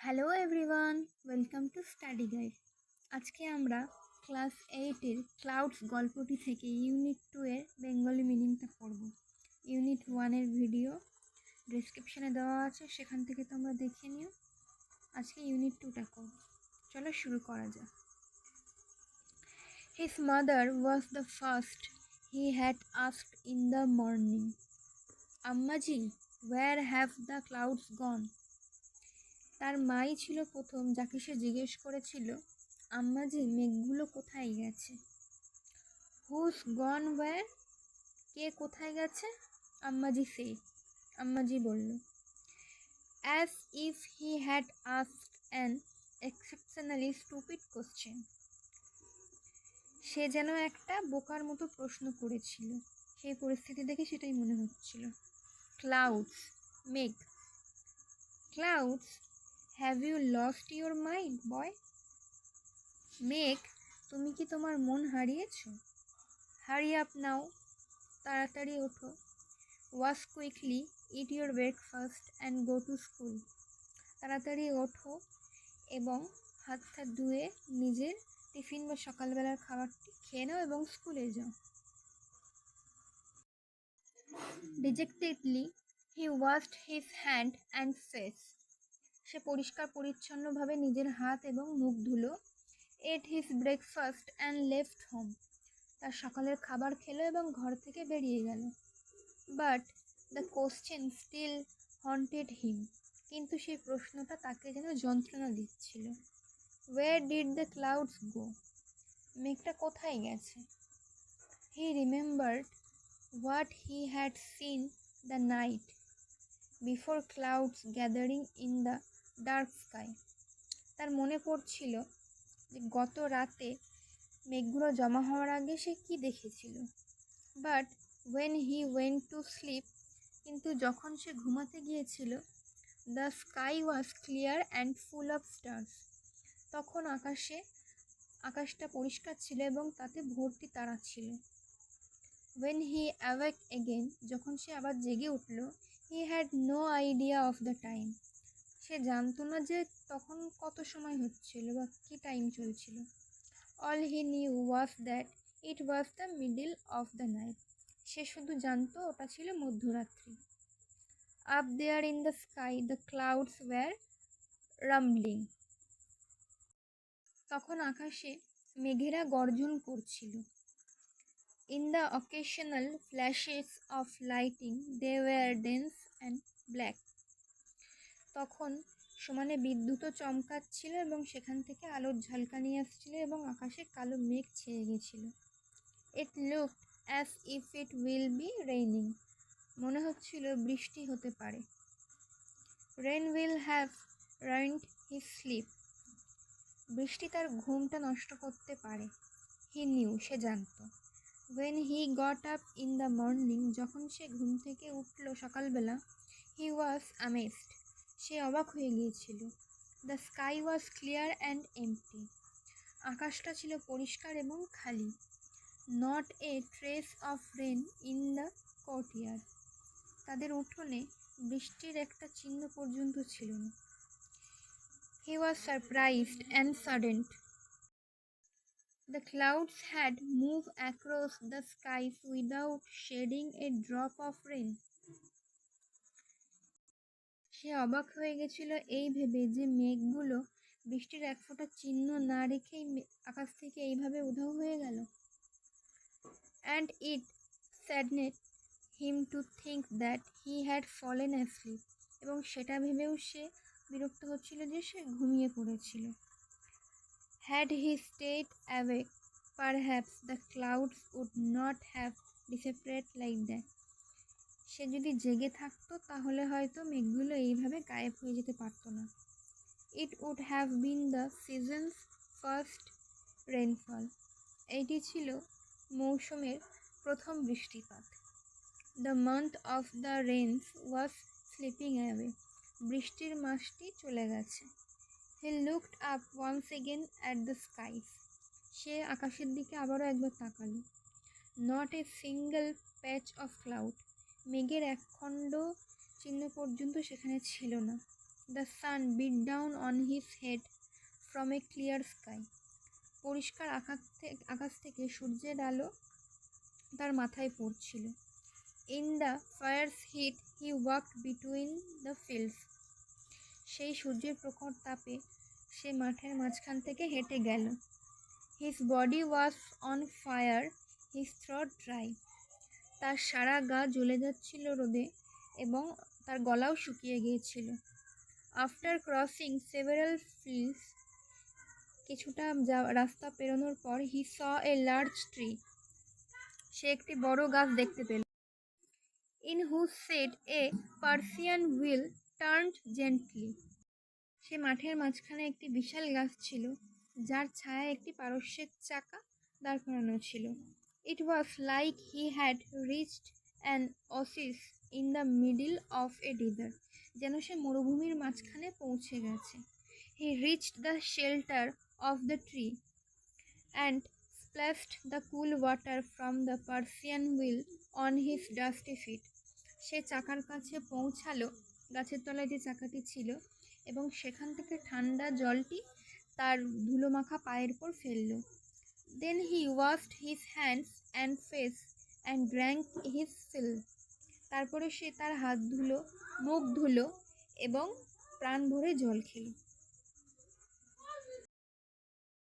Hello everyone, welcome to study guide. আজকে আমরা class 8-এর clouds গল্পটি থেকে ইউনিট 2-এর বেঙ্গলি মিনিংটা পড়ব। ইউনিট 1-এর ভিডিও ডেসক্রিপশানে দেওয়া আছে, সেখান থেকে তোমরা দেখে নিও। আজকে ইউনিট 2টা করব। চলো শুরু করা যাক। His mother was the first he had asked in the morning. Ammaji, where have the clouds gone? তার মাই ছিল প্রথম যাকে সে জিজ্ঞেস করেছিল, আম্মাজি মেঘগুলো কোথায় গেছে? হুজ গন ওয়্যার? কে কোথায় গেছে? আম্মাজি সে, আম্মাজি বলল। As if he had asked an exceptionally stupid question. সে যেন একটা বোকার মতো প্রশ্ন করেছিল। সেই পরিস্থিতি দেখে সেটাই মনে হচ্ছিল। ক্লাউডস, মেঘ। Clouds, have you lost your mind boy? মেঘ, তুমি কি তোমার মন হারিয়েছ? হারি আপ নাও, তাড়াতাড়ি ওঠো। Wash quickly, it your breakfast and go to school. তাড়াতাড়ি ওঠো এবং হাত ধুয়ে নিজের টিফিন বা সকালবেলার খাবারটি খেয়ে নাও এবং স্কুলে যাও। Dejectedly he washed his hand and face. সে পরিষ্কার পরিচ্ছন্নভাবে নিজের হাত এবং মুখ ধুলো। Ate his breakfast and left home. তার সকালের খাবার খেলো এবং ঘর থেকে বেরিয়ে গেল। But the question still haunted him. কিন্তু সেই প্রশ্নটা তাকে যেন যন্ত্রণা দিচ্ছিল। Where did the clouds go? মেঘটা কোথায় গেছে? He remembered what he had seen the night before clouds gathering in the dark sky. তার মনে পড়ছিল যে গত রাতে মেঘগুলো জমা হওয়ার আগে সে কি দেখেছিল। But when he went to sleep, কিন্তু যখন সে ঘুমাতে গিয়েছিল, the sky was clear and full of stars. তখন আকাশটা পরিষ্কার ছিল এবং তাতে ভর্তি তারা ছিল। ওয়েন হি অ্যাওয়েক এগেন, যখন সে আবার জেগে উঠল, he had no idea of the time. সে জানতো না যে তখন কত সময় হচ্ছিল বা কী টাইম চলছিল। All he knew was that it was the middle of the night. সে শুধু জানতো ওটা ছিল মধ্যরাত্রি। Up there in the sky the clouds were rumbling. তখন আকাশে মেঘেরা গর্জন করছিল। In the occasional flashes of lightning they were dense and black. তখন সমানে বিদ্যুৎও চমকাচ্ছিল এবং সেখান থেকে আলোর ঝলকানি আসছিল এবং আকাশে কালো মেঘ ছেয়ে গেছিল। It looked as if it will be raining. মনে হচ্ছিল বৃষ্টি হতে পারে। Rain will have ruined his sleep. বৃষ্টি তার ঘুমটা নষ্ট করতে পারে। হি নিউ, সে জানত। When he got up in the morning, যখন সে ঘুম থেকে উঠল সকালবেলা, হি ওয়াজ অ্যামেজড। সে অবাক হয়ে গিয়েছিল। The sky was clear and empty. আকাশটা ছিল পরিষ্কার এবং খালি। Not a trace of rain in the courtyard. তাদের উঠোনে বৃষ্টির একটা চিহ্ন পর্যন্ত ছিল না। He was surprised and saddened. The clouds had moved across the skies without shedding a drop of rain. সে অবাক হয়ে গেছিল এই ভেবে যে মেঘগুলো বৃষ্টির এক ফোঁটা চিহ্ন না রেখেই আকাশ থেকে এইভাবে উধাও হয়ে গেল। And it saddened him to think that he had fallen asleep. এবং সেটা ভেবেও সে বিরক্ত হচ্ছিল যে সে ঘুমিয়ে পড়েছিল। Had he stayed awake, perhaps the clouds would not have disappeared like that. সে যদি জেগে থাকতো তাহলে হয়তো মেঘগুলো এইভাবে গায়েব হয়ে যেতে পারতো না। It would have been the season's first rainfall. এইটি ছিল মৌসুমের প্রথম বৃষ্টিপাত। The month of the rains was slipping away. বৃষ্টির মাসটি চলে গেছে। He looked up once again at the skies. সে আকাশের দিকে আবারও একবার তাকালো। Not a single patch of cloud. মেঘের একখণ্ড চিহ্ন পর্যন্ত সেখানে ছিল না। The sun beat down on his head from a clear sky. পরিষ্কার আকাশ থেকে সূর্যের আলো তার মাথায় পড়ছিল। In the fire's heat he walked between the fields. সেই সূর্যের প্রখর তাপে সে মাঠের মাঝখান থেকে হেঁটে গেল। His body was on fire, his throat dry. তার সারা গা জ্বলে যাচ্ছিল রোদে এবং তার গলাও শুকিয়ে গিয়েছিল। After crossing several fields, কিছুটা রাস্তা পেরোনোর পর he saw a large tree. সে একটি বড় গাছ দেখতে পেল। In whose shade a Persian wheel turned gently. সে মাঠের মাঝখানে একটি বিশাল গাছ ছিল যার ছায়ায় একটি পারস্যের চাকা দাঁড় করানো ছিল। It was like he had reached an oasis in the middle of a desert. যেন সে মরুভূমির মাঝখানে পৌঁছে গেছে। He reached the shelter of the tree and splashed the cool water from the Persian wheel on his dusty feet. সে চাকার কাছে পৌঁছালো, গাছের তলায় যে চাকাটি ছিল, এবং সেখান থেকে ঠান্ডা জলটি তার ধুলোমাখা পায়ের উপর ফেলল। Then he washed his hands and face and drank his fill. তারপরে সে তার হাত ধুলো, মুখ ধুলো এবং প্রাণ ভরে জল খেলো।